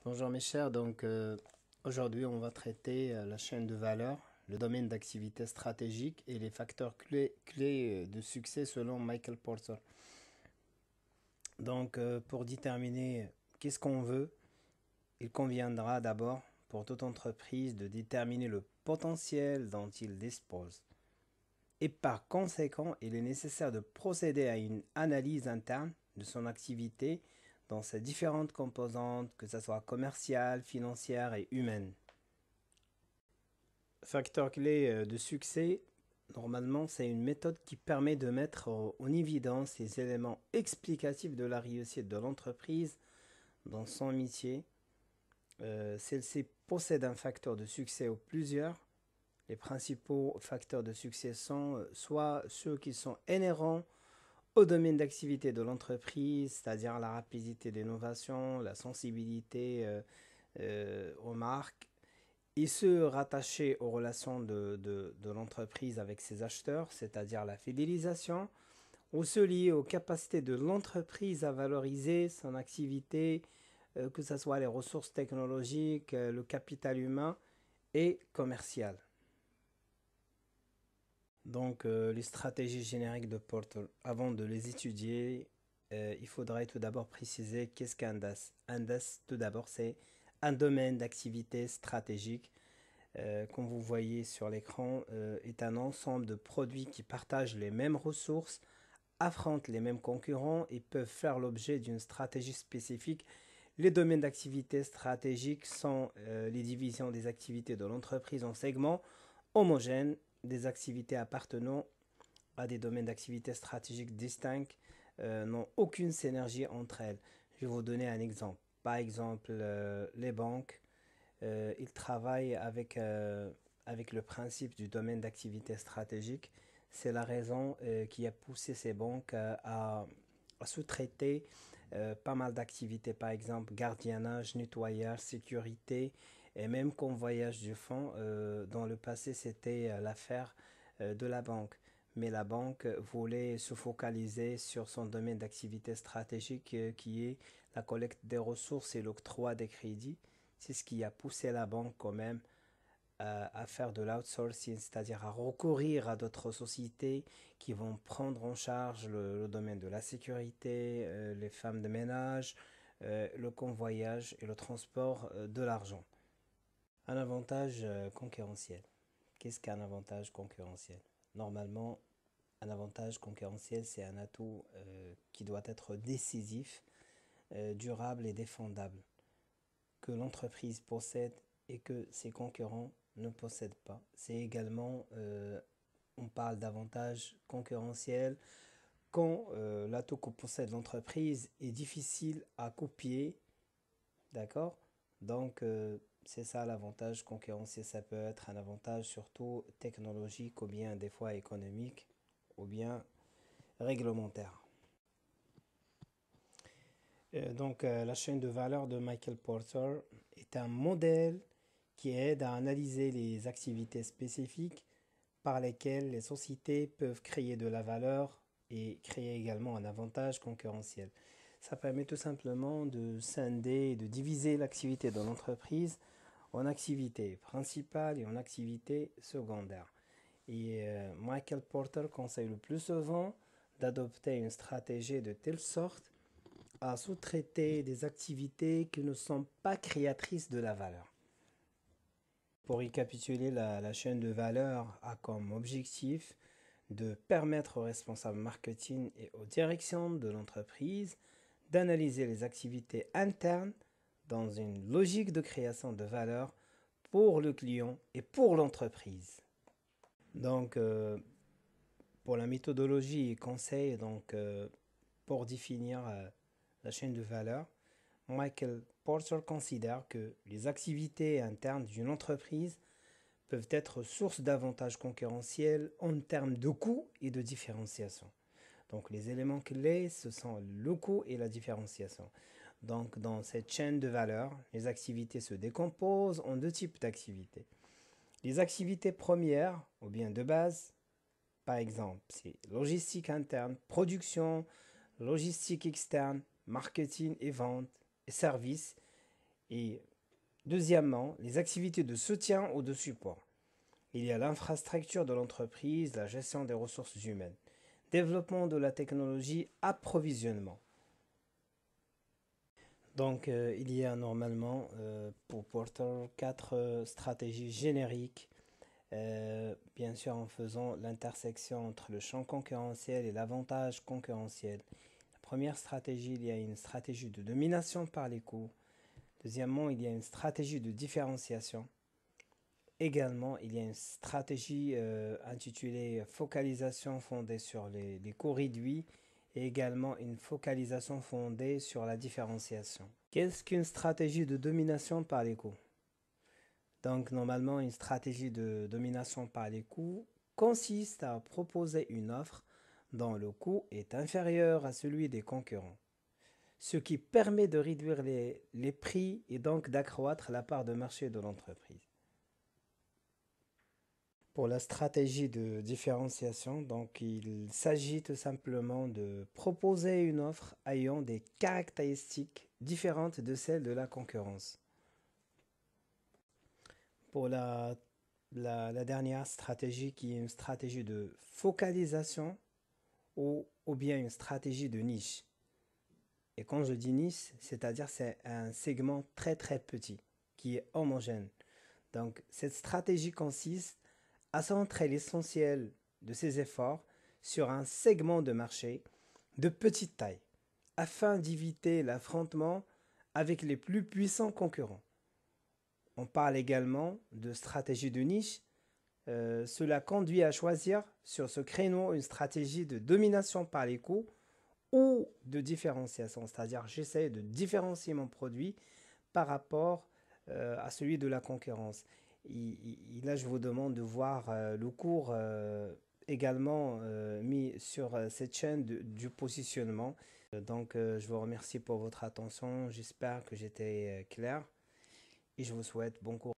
Bonjour mes chers, aujourd'hui on va traiter la chaîne de valeur, le domaine d'activité stratégique et les facteurs clés de succès selon Michael Porter. Pour déterminer qu'est-ce qu'on veut, il conviendra d'abord pour toute entreprise de déterminer le potentiel dont il dispose. Et par conséquent, il est nécessaire de procéder à une analyse interne de son activité dans ses différentes composantes, que ce soit commerciale, financière et humaine. Facteur clé de succès, normalement, c'est une méthode qui permet de mettre en évidence les éléments explicatifs de la réussite de l'entreprise dans son métier. Celle-ci possède un facteur de succès ou plusieurs. Les principaux facteurs de succès sont soit ceux qui sont inhérents au domaine d'activité de l'entreprise, c'est-à-dire la rapidité d'innovation, la sensibilité aux marques, et ceux rattachés aux relations de l'entreprise avec ses acheteurs, c'est-à-dire la fidélisation, ou ceux liés aux capacités de l'entreprise à valoriser son activité, que ce soit les ressources technologiques, le capital humain et commercial. Les stratégies génériques de Porter, avant de les étudier, il faudrait tout d'abord préciser qu'est-ce qu'un DAS. Un DAS, tout d'abord, c'est un domaine d'activité stratégique. Comme vous voyez sur l'écran, est un ensemble de produits qui partagent les mêmes ressources, affrontent les mêmes concurrents et peuvent faire l'objet d'une stratégie spécifique. Les domaines d'activité stratégiques sont les divisions des activités de l'entreprise en segments homogènes, des activités appartenant à des domaines d'activité stratégiques distincts n'ont aucune synergie entre elles. Je vais vous donner un exemple. Par exemple, les banques, ils travaillent avec le principe du domaine d'activité stratégique. C'est la raison qui a poussé ces banques à sous-traiter pas mal d'activités, par exemple gardiennage, nettoyage, sécurité et même convoyage du fonds. Dans le passé, c'était l'affaire de la banque. Mais la banque voulait se focaliser sur son domaine d'activité stratégique qui est la collecte des ressources et l'octroi des crédits. C'est ce qui a poussé la banque quand même à faire de l'outsourcing, c'est-à-dire à recourir à d'autres sociétés qui vont prendre en charge le domaine de la sécurité, les femmes de ménage, le convoyage et le transport de l'argent. Un avantage concurrentiel. Qu'est-ce qu'un avantage concurrentiel? Normalement, un avantage concurrentiel, c'est un atout qui doit être décisif, durable et défendable, que l'entreprise possède et que ses concurrents ne possèdent pas. C'est également, on parle d'avantage concurrentiel quand l'atout que possède l'entreprise est difficile à copier, d'accord? C'est ça l'avantage concurrentiel. Ça peut être un avantage surtout technologique ou bien des fois économique ou bien réglementaire. La chaîne de valeur de Michael Porter est un modèle qui aide à analyser les activités spécifiques par lesquelles les sociétés peuvent créer de la valeur et créer également un avantage concurrentiel. Ça permet tout simplement de scinder et de diviser l'activité de l'entreprise en activité principale et en activité secondaire. Michael Porter conseille le plus souvent d'adopter une stratégie de telle sorte à sous-traiter des activités qui ne sont pas créatrices de la valeur. Pour récapituler, la chaîne de valeur a comme objectif de permettre aux responsables marketing et aux directions de l'entreprise d'analyser les activités internes dans une logique de création de valeur pour le client et pour l'entreprise. Pour la méthodologie et conseils, pour définir la chaîne de valeur, Michael Porter considère que les activités internes d'une entreprise peuvent être source d'avantages concurrentiels en termes de coûts et de différenciation. Donc les éléments clés, ce sont le coût et la différenciation. Donc dans cette chaîne de valeur, les activités se décomposent en deux types d'activités. Les activités premières, ou bien de base, par exemple, c'est logistique interne, production, logistique externe, marketing et vente et services. Et deuxièmement, les activités de soutien ou de support. Il y a l'infrastructure de l'entreprise, la gestion des ressources humaines, développement de la technologie, approvisionnement. Donc, il y a normalement pour Porter quatre stratégies génériques, bien sûr en faisant l'intersection entre le champ concurrentiel et l'avantage concurrentiel. La première stratégie, il y a une stratégie de domination par les coûts. Deuxièmement, il y a une stratégie de différenciation. Également, il y a une stratégie intitulée focalisation fondée sur les coûts réduits et également une focalisation fondée sur la différenciation. Qu'est-ce qu'une stratégie de domination par les coûts? Donc, normalement, une stratégie de domination par les coûts consiste à proposer une offre dont le coût est inférieur à celui des concurrents, ce qui permet de réduire les prix et donc d'accroître la part de marché de l'entreprise. Pour la stratégie de différenciation, donc il s'agit tout simplement de proposer une offre ayant des caractéristiques différentes de celles de la concurrence. Pour la dernière stratégie qui est une stratégie de focalisation ou bien une stratégie de niche. Et quand je dis niche, c'est-à-dire c'est un segment très très petit qui est homogène. Donc cette stratégie consiste à centrer l'essentiel de ses efforts sur un segment de marché de petite taille afin d'éviter l'affrontement avec les plus puissants concurrents. On parle également de stratégie de niche. Cela conduit à choisir sur ce créneau une stratégie de domination par les coûts ou de différenciation, c'est-à-dire j'essaie de différencier mon produit par rapport à celui de la concurrence. Là, je vous demande de voir le cours également mis sur cette chaîne du positionnement. Donc, je vous remercie pour votre attention. J'espère que j'étais clair et je vous souhaite bon cours.